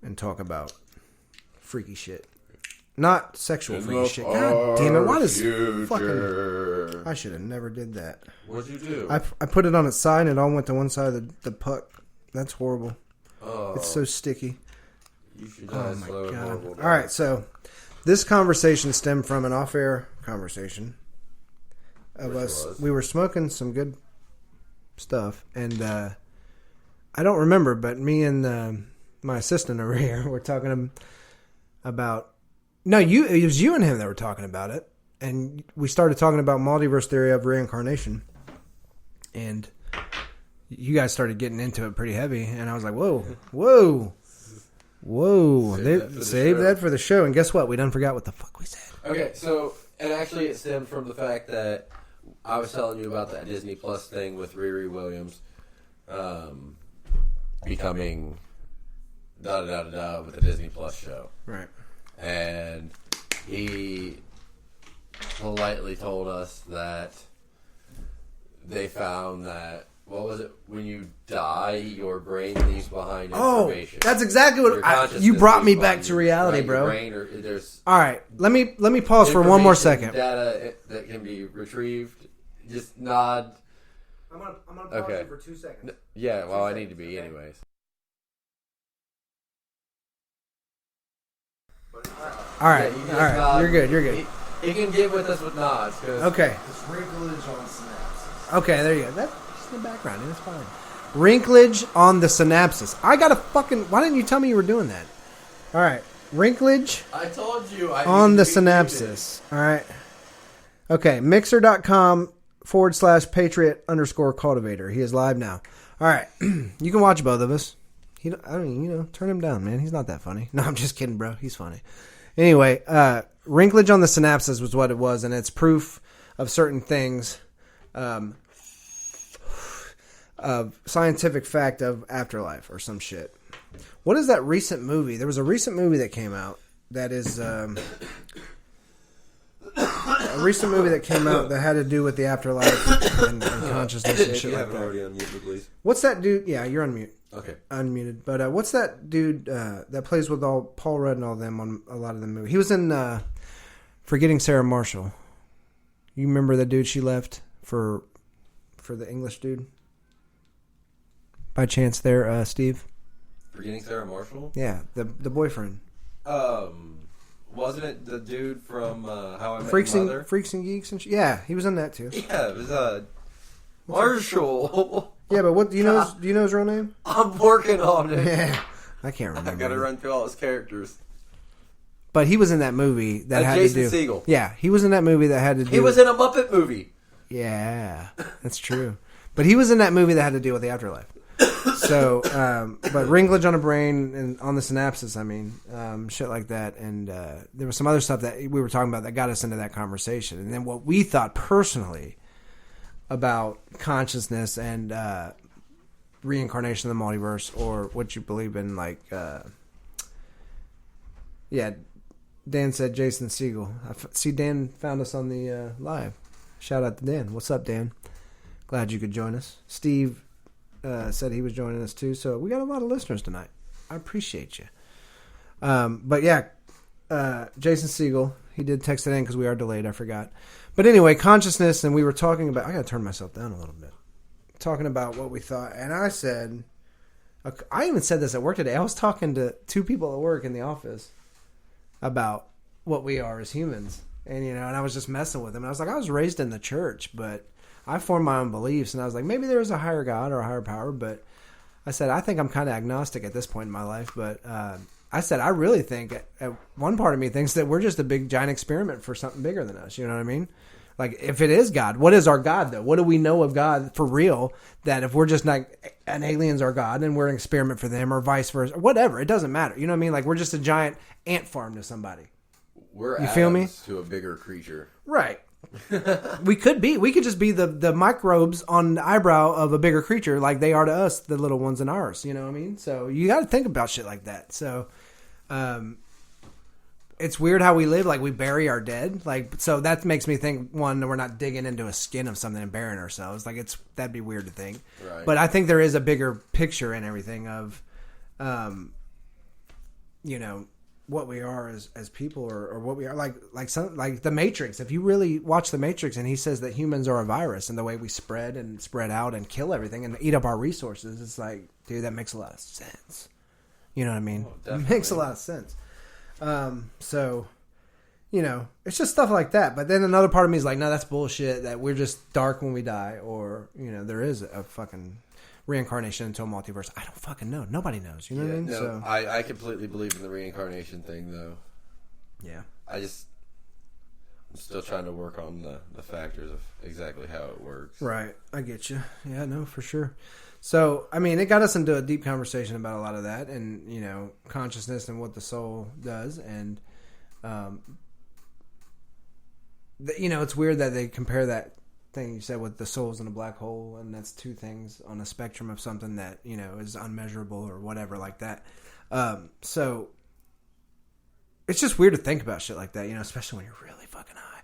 and talk about freaky shit. Not sexual freaky shit. God damn it. Why does fucking... I should have never did that. What'd you do? I put it on its side and it all went to one side of the puck. That's horrible. Oh. It's so sticky. You should die slow and horrible. All right, so this conversation stemmed from an off-air conversation of us. We were smoking some good stuff, and I don't remember, but me and my assistant over here were talking about. No, it was you and him that were talking about it, and we started talking about multiverse theory of reincarnation. and you guys started getting into it pretty heavy, and I was like, whoa. Save that for the show. And guess what? We done forgot what the fuck we said. Okay, so, and actually it stemmed from the fact that I was telling you about that Disney Plus thing with Riri Williams becoming with the Disney Plus show. Right. And he politely told us that they found that, what was it? When you die, your brain leaves behind information. Oh, that's exactly what you brought me back to reality, right, bro. There's all right, let me pause for one more second. Data that can be retrieved. Just nod. I'm gonna pause you for 2 seconds. Yeah, well, I need to be anyways. All right, Yeah, all right, nod. you're good. He can get with us with nods. Okay. It's wrinklage on synapses. Okay, there you go. That's just in the background. It's fine. Wrinklage on the synapses. I got a fucking... Why didn't you tell me you were doing that? All right. Wrinklage I told you. on the synapses. All right. Okay. Mixer.com/Patriot_cultivator. He is live now. All right. You can watch both of us. Turn him down, man. He's not that funny. No, I'm just kidding, bro. He's funny. Anyway, wrinklage on the synapses was what it was, and it's proof of certain things, of scientific fact of afterlife or some shit. What is that recent movie? There was a recent movie that came out that is a recent movie that came out that had to do with the afterlife and consciousness and shit like that. Already unmuted, please. What's that dude? Yeah, you're on mute. Okay. Unmuted. But what's that dude that plays with all Paul Rudd and all them on a lot of the movies? He was in Forgetting Sarah Marshall. You remember the dude she left for the English dude? By chance there, Steve? Forgetting Sarah Marshall? Yeah, the boyfriend. Wasn't it the dude from How I Met Freaks Your and Mother? Freaks and Geeks and yeah, he was in that too. Yeah, it was Marshall. Yeah, but what do you know? Do you know his real name? I'm working on it. Yeah, I can't remember. I gotta run through all his characters. But he was in that movie that had Jason to do. Segel. Yeah, he was in that movie that had to do. He was in a Muppet movie. Yeah, that's true. But he was in that movie that had to deal with the afterlife. So, but wrinklage on the brain and on the synapses, I mean, shit like that. And there was some other stuff that we were talking about that got us into that conversation. And then what we thought personally about consciousness and reincarnation in the multiverse, or what you believe in, like, Dan said Jason Segel. See, Dan found us on the live. Shout out to Dan. What's up, Dan? Glad you could join us. Steve said he was joining us too. So we got a lot of listeners tonight. I appreciate you. But yeah, Jason Segel, he did text it in because we are delayed. I forgot. But anyway, consciousness, and we were talking about, I got to turn myself down a little bit. Talking about what we thought. And I said, I even said this at work today. I was talking to two people at work in the office about what we are as humans. And, and I was just messing with them. And I was like, I was raised in the church, but I formed my own beliefs. And I was like, maybe there's a higher God or a higher power. But I said, I think I'm kind of agnostic at this point in my life. But I said, I really think one part of me thinks that we're just a big giant experiment for something bigger than us. You know what I mean? Like, if it is God, what is our God, though? What do we know of God for real? That if we're just like an alien's our God and we're an experiment for them, or vice versa, or whatever, it doesn't matter. You know what I mean? Like, we're just a giant ant farm to somebody. We're you feel me? To a bigger creature. Right. We could be. We could just be the microbes on the eyebrow of a bigger creature, like they are to us, the little ones in ours. You know what I mean? So you got to think about shit like that. So, it's weird how we live. Like, we bury our dead. Like, so that makes me think, one, that we're not digging into a skin of something and burying ourselves. Like, that'd be weird to think. Right. But I think there is a bigger picture in everything of, what we are as people, or what we are, like the Matrix. If you really watch the Matrix, and he says that humans are a virus, and the way we spread out and kill everything and eat up our resources, it's like, dude, that makes a lot of sense. You know what I mean? Oh, it makes a lot of sense. So, it's just stuff like that. But then another part of me is like, no, that's bullshit, that we're just dark when we die, or, there is a fucking reincarnation into a multiverse. I don't fucking know. Nobody knows. You know what I mean? No, So, I completely believe in the reincarnation thing, though. yeah. still trying to work on the factors of exactly how it works. Right. I get you. Yeah, no, for sure. So, I mean, it got us into a deep conversation about a lot of that and, consciousness and what the soul does. And, it's weird that they compare that thing you said with the souls in a black hole, and that's two things on a spectrum of something that, is unmeasurable or whatever like that. So it's just weird to think about shit like that, especially when you're really fucking high.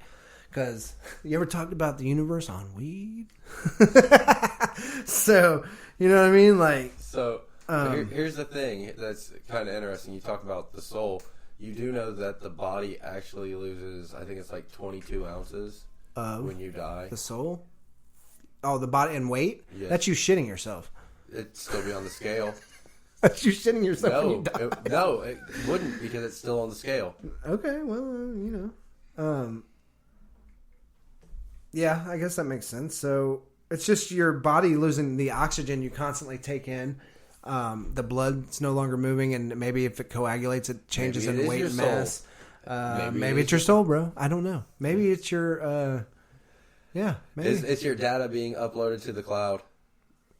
Because you ever talked about the universe on weed? So, you know what I mean? Like, so here's the thing that's kind of interesting. You talk about the soul. You do know that the body actually loses, I think it's like 22 ounces when you die. The soul? Oh, the body and weight? Yes. That's you shitting yourself. It'd still be on the scale. That's you shitting yourself when you die. No, it wouldn't because it's still on the scale. Okay, well, yeah, I guess that makes sense. So it's just your body losing the oxygen you constantly take in. The blood's no longer moving, and maybe if it coagulates, it changes in weight and mass. Maybe it's your soul, bro. I don't know. Maybe it's your, maybe. It's your data being uploaded to the cloud.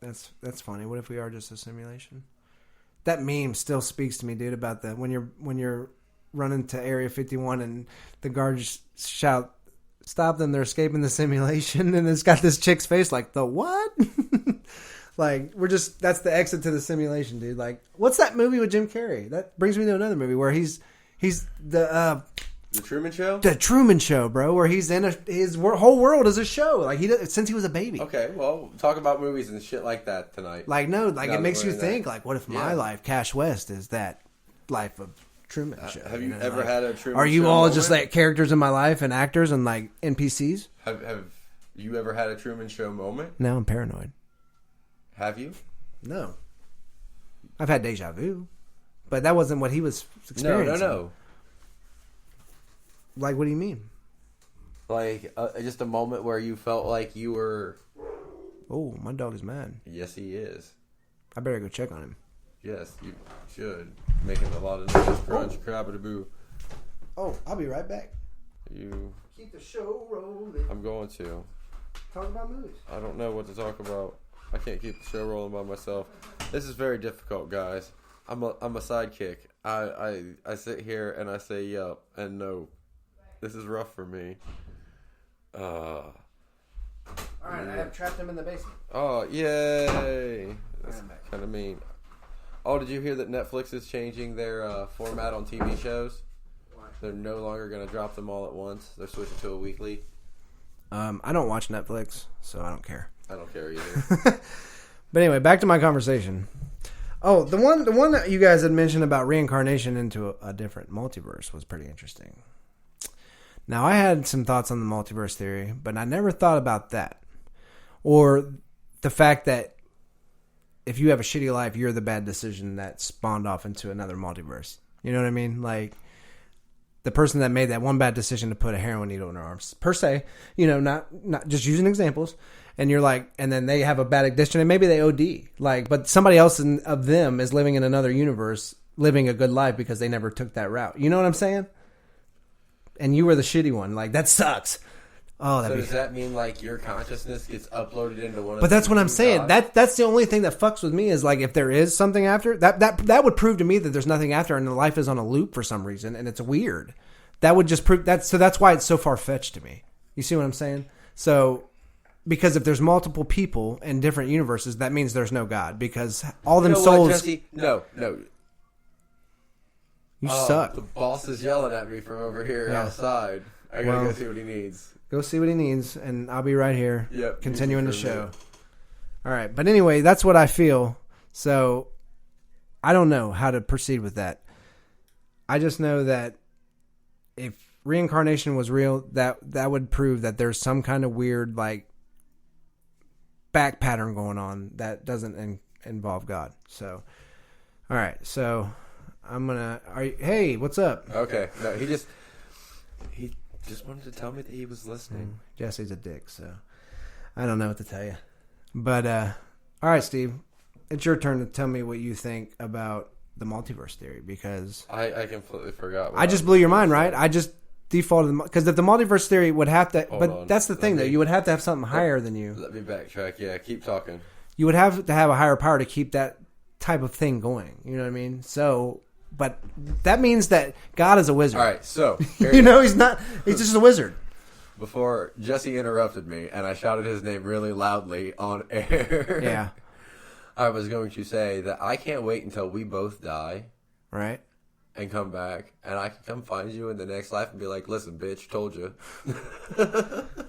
That's funny. What if we are just a simulation? That meme still speaks to me, dude, about the when you're running to Area 51 and the guards shout, "Stop them! They're escaping the simulation!" And it's got this chick's face like, the what? Like, that's the exit to the simulation, dude. Like, what's that movie with Jim Carrey? That brings me to another movie where he's the Truman Show? The Truman Show, bro, where he's in his whole world is a show. Like, since he was a baby. Okay, well, talk about movies and shit like that tonight. Like, no, like, it makes you think, like, what if my life, Cash West, is that life of Truman Show? Have you ever had a Truman Show? Are you all moment? just like characters in my life and actors and like NPCs? Have you ever had a Truman Show moment? Now I'm paranoid. Have you? No. I've had deja vu, but that wasn't what he was experiencing. No. Like, what do you mean? Like, just a moment where you felt like you were... Oh, my dog is mad. Yes, he is. I better go check on him. Yes, you should. Making a lot of noise. Crunch, crab-a-doo. Oh, I'll be right back. You... Keep the show rolling. I'm going to. Talk about movies. I don't know what to talk about. I can't keep the show rolling by myself. This is very difficult, guys. I'm a sidekick. I sit here and I say yup and no. This is rough for me. All right, I have trapped him in the basement. Oh, yay! That's kind of mean. Oh, did you hear that Netflix is changing their format on TV shows? Why? They're no longer going to drop them all at once. They're switching to a weekly. I don't watch Netflix, so I don't care. I don't care either. But anyway, back to my conversation. Oh, the one that you guys had mentioned about reincarnation into a different multiverse was pretty interesting. Now, I had some thoughts on the multiverse theory, but I never thought about that. Or the fact that if you have a shitty life, you're the bad decision that spawned off into another multiverse. You know what I mean? Like, the person that made that one bad decision to put a heroin needle in their arms, per se, not just using examples. And you're like, and then they have a bad addiction, and maybe they OD. Like, but somebody else of them is living in another universe, living a good life because they never took that route. You know what I'm saying? And you were the shitty one. Like, that sucks. Oh, so does that mean like your consciousness gets uploaded into one of But that's what I'm saying. That's the only thing that fucks with me is like if there is something after that would prove to me that there's nothing after and the life is on a loop for some reason and it's weird. That would just prove that. So that's why it's so far fetched to me. You see what I'm saying? So because if there's multiple people in different universes, that means there's no God because all them souls. Jesse? No. You suck. The boss is yelling at me from over here outside. I gotta go see what he needs. Go see what he needs, and I'll be right here continuing the show. Minute. All right. But anyway, that's what I feel. So I don't know how to proceed with that. I just know that if reincarnation was real, that would prove that there's some kind of weird, like, back pattern going on that doesn't involve God. So, all right. So I'm going to... Hey, what's up? Okay. No, he just wanted to tell me that he was listening. Jesse's a dick, so I don't know what to tell you. But, all right, Steve, it's your turn to tell me what you think about the multiverse theory because... I completely forgot. I just blew your mind, right? default because if the multiverse theory would have to, Hold but on. that's the thing though. You would have to have something higher than you. Let me backtrack. Yeah, keep talking. You would have to have a higher power to keep that type of thing going. You know what I mean? So, but that means that God is a wizard. All right, so You know, he's not. He's just a wizard. before Jesse interrupted me and I shouted his name really loudly on air. Yeah. I was going to say that I can't wait until we both die Right. and come back, and I can come find you in the next life and be like, "Listen, bitch, told you."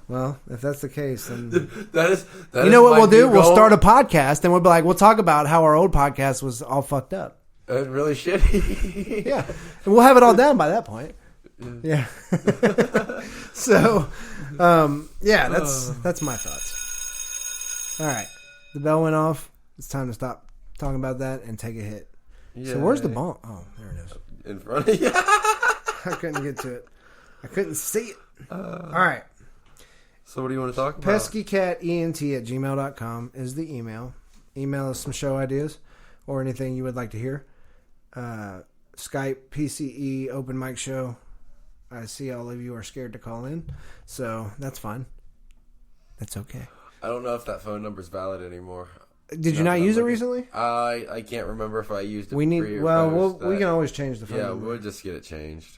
Well, if that's the case, then that is you know what my we'll do? new We'll goal. start a podcast, and we'll be like, we'll talk about how our old podcast was all fucked up. Really shitty. Yeah, and we'll have it all down by that point. Yeah. So, yeah, that's my thoughts. All right, the bell went off. It's time to stop talking about that and take a hit. Yay. So where's the bomb? Oh, there it is. In front of you. I couldn't get to it. I couldn't see it. All right. So what do you want to talk about? PeskyCatENT@gmail.com is the email. Email us some show ideas or anything you would like to hear. Skype, PCE, open mic show. I see all of you are scared to call in, so that's fine. That's okay. I don't know if that phone number's valid anymore. Did you not use it recently? I can't remember if I used it. We need. pre or Well, post we that. can always change the phone Yeah, number. we'll just get it changed.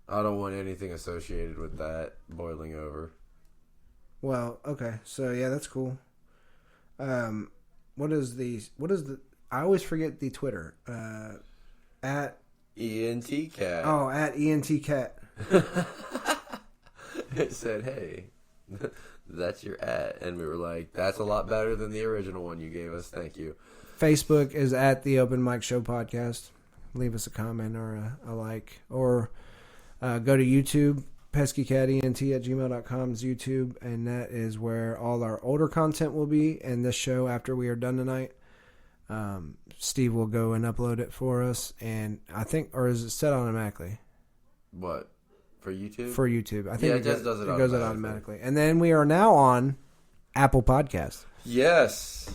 I don't want anything associated with that boiling over. Well, okay. So yeah, that's cool. What is the? I always forget the Twitter. At ENT cat. oh, at ENTCat. It said, "Hey, that's your at," and we were like, "That's a lot better than the original one you gave us. Thank you." Facebook is at the Open Mic Show Podcast. Leave us a comment or a like. Or go to YouTube. PeskyCatENT@gmail.com is YouTube. And that is where all our older content will be. And this show, after we are done tonight, Steve will go and upload it for us. And I think, or is it set automatically? What? For YouTube? For YouTube. I think Yeah, it just does it goes out automatically. automatically. And then we are now on Apple Podcasts. Yes.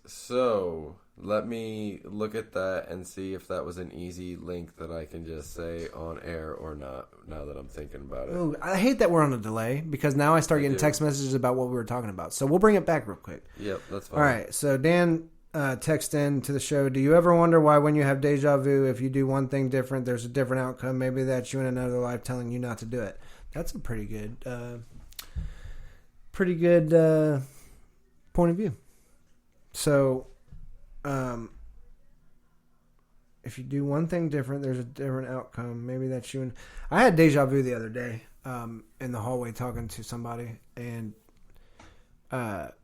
So, let me look at that and see if that was an easy link that I can just say on air or not, now that I'm thinking about it. Ooh, I hate that we're on a delay because now I start getting text messages about what we were talking about. So we'll bring it back real quick. Yep, that's fine. All right. So Dan text in to the show. Do you ever wonder why when you have deja vu, if you do one thing different, there's a different outcome? Maybe that's you in another life telling you not to do it. That's a pretty good point of view. So, if you do one thing different, there's a different outcome. Maybe that's you. I had deja vu the other day in the hallway talking to somebody, and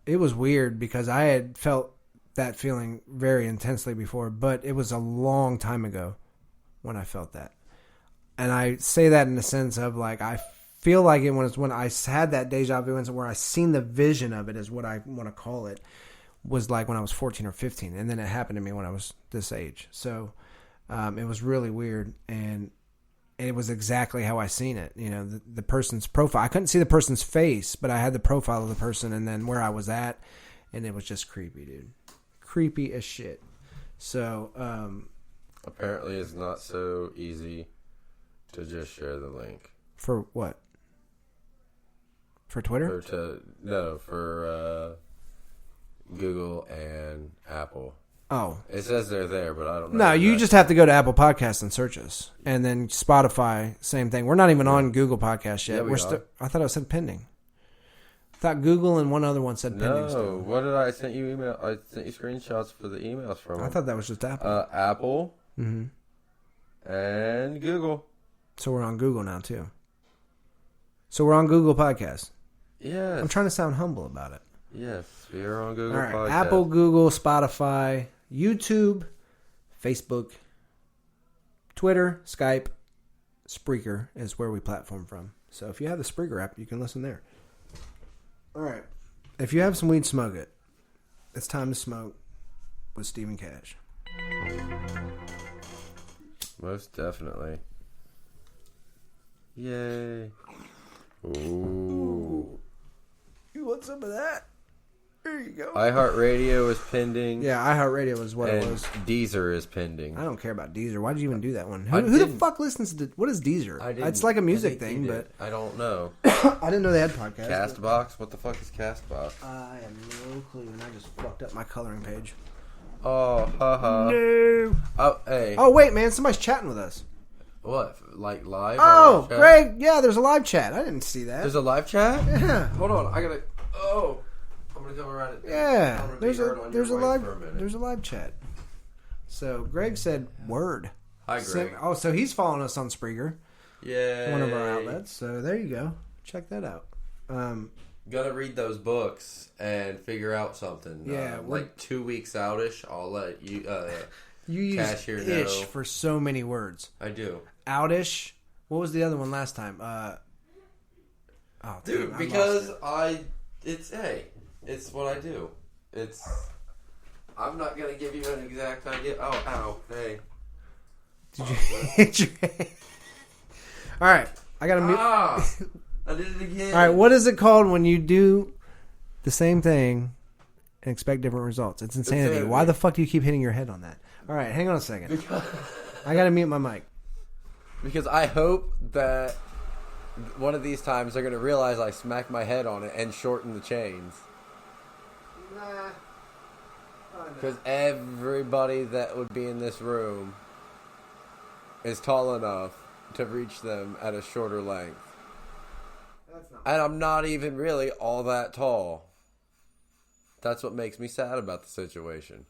it was weird because I had felt that feeling very intensely before, but it was a long time ago when I felt that. And I say that in the sense of like I feel like it was when I had that deja vu and where I seen the vision of it is what I want to call it, was like when I was 14 or 15, and then it happened to me when I was this age. So it was really weird, and it was exactly how I seen it. You know, the person's profile. I couldn't see the person's face, but I had the profile of the person and then where I was at, and it was just creepy, dude. Creepy as shit. So Apparently, it's not so easy to just share the link. for what? For Twitter? For Google and Apple. Oh. It says they're there, but I don't know. No, you just have to go to Apple Podcasts and search us. And then Spotify, same thing. We're not even on Google Podcasts yet. Yeah, we are. I thought it said pending. I thought Google and one other one said pending No, still. what did I sent you email? I sent you screenshots for the emails from I thought that was just Apple. Apple Mm-hmm. and Google. So we're on Google now, too. So we're on Google Podcasts. Yes. I'm trying to sound humble about it. Yes, we are on Google All right. Podcast. Apple, Google, Spotify, YouTube, Facebook, Twitter, Skype, Spreaker is where we platform from. So if you have the Spreaker app, you can listen there. All right. If you have some weed, smoke it. It's time to smoke with Stephen Cash. Most definitely. Yay. Ooh. You want some of that? There you go. iHeartRadio is pending. Yeah, iHeartRadio was what and it was. Deezer is pending. I don't care about Deezer. Why did you even do that one? I Who the didn't. fuck listens to... What is Deezer? I didn't. It's like a I music think you thing, did. but... I don't know. I didn't know they had podcasts. Castbox? What the fuck is Castbox? I have no clue, and I just fucked up my coloring page. Oh, haha. No. Oh, hey. Oh, wait, man. Somebody's chatting with us. What? Like live? Oh, on chat? Greg. Yeah, there's a live chat. I didn't see that. There's a live chat? Yeah. Hold on. I gotta. Oh. I'm gonna come around it. Yeah. I'm gonna There's be a heard on there's a your mic live for a minute. there's a live chat. So Greg said word. Hi, Greg. Oh, so he's following us on Spreaker, Yeah. one of our outlets. So there you go. Check that out. Gonna read those books and figure out something. Yeah, like 2 weeks outish. I'll let you. You use Cash here ish now. for so many words. I do, Outish. What was the other one last time? dude. damn, Because it's what I do. I'm not gonna give you an exact idea. Oh, ow, hey. Did you hit your head? All right, I gotta mute. Ah, I did it again. All right, what is it called when you do the same thing and expect different results? It's insanity. Why the fuck do you keep hitting your head on that? All right, hang on a second. I gotta mute my mic. Because I hope that one of these times they're gonna realize I smacked my head on it and shorten the chains. Nah. Because everybody that would be in this room is tall enough to reach them at a shorter length. And I'm not even really all that tall. That's what makes me sad about the situation.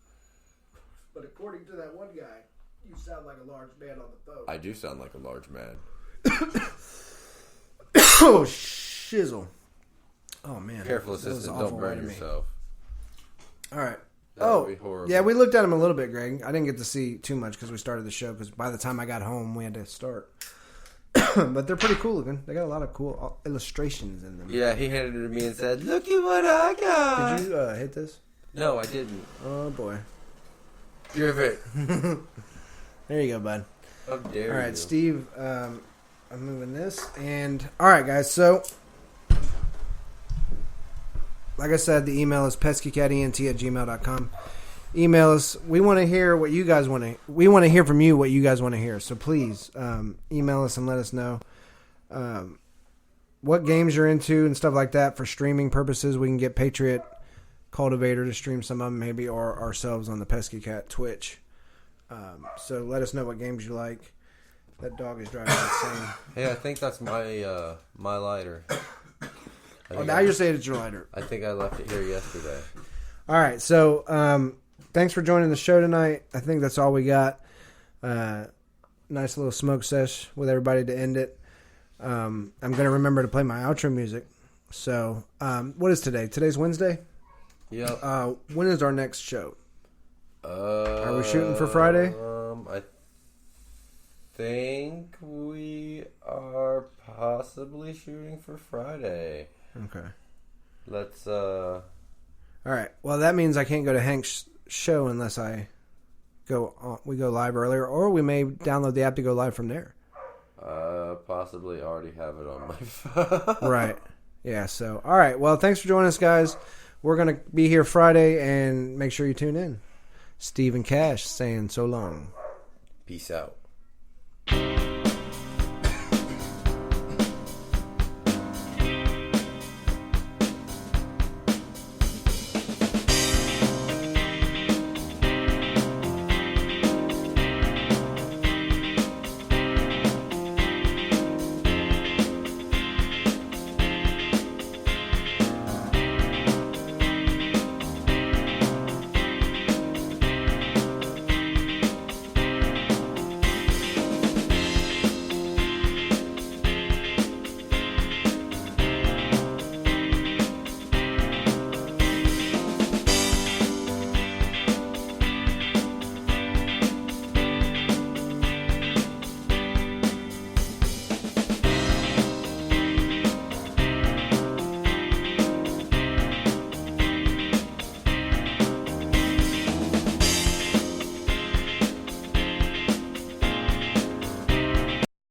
But according to that one guy, you sound like a large man on the phone. I do sound like a large man. Oh, shizzle. Oh, man. Careful, That was assistant. awful Don't burn right of me. yourself. All right. That would be horrible. Yeah, we looked at him a little bit, Greg. I didn't get to see too much because we started the show because by the time I got home, we had to start. But they're pretty cool looking. They got a lot of cool illustrations in them. Yeah, he handed it to me and said, "Look at what I got." Did you hit this? No, I didn't. Oh, boy. Give it. There you go, bud. How dare you. All right, Steve, I'm moving this. And, all right, guys, so, like I said, the email is peskycatent@gmail.com. Email us. We want to hear what you guys want to. We want to hear from you what you guys want to hear. So please email us and let us know what games you're into and stuff like that for streaming purposes. We can get Patriot Cultivator to stream some of them, maybe, or ourselves on the Pesky Cat Twitch. So let us know what games you like. That dog is driving me insane. Hey, I think that's my my lighter. Oh, now you're saying it's your lighter. I think I left it here yesterday. All right, so thanks for joining the show tonight. I think that's all we got. Nice little smoke sesh with everybody to end it. I'm going to remember to play my outro music. So, what is today? Today's Wednesday? Yep. When is our next show? Are we shooting for Friday? I think we are possibly shooting for Friday. Okay. Let's All right. Well, that means I can't go to Hank's show unless I go on, we go live earlier, or we may download the app to go live from there. possibly already have it on my phone. Right. Yeah, so all right. Well, thanks for joining us, guys. We're going to be here Friday, and make sure you tune in. Steve and Cash saying so long. Peace out.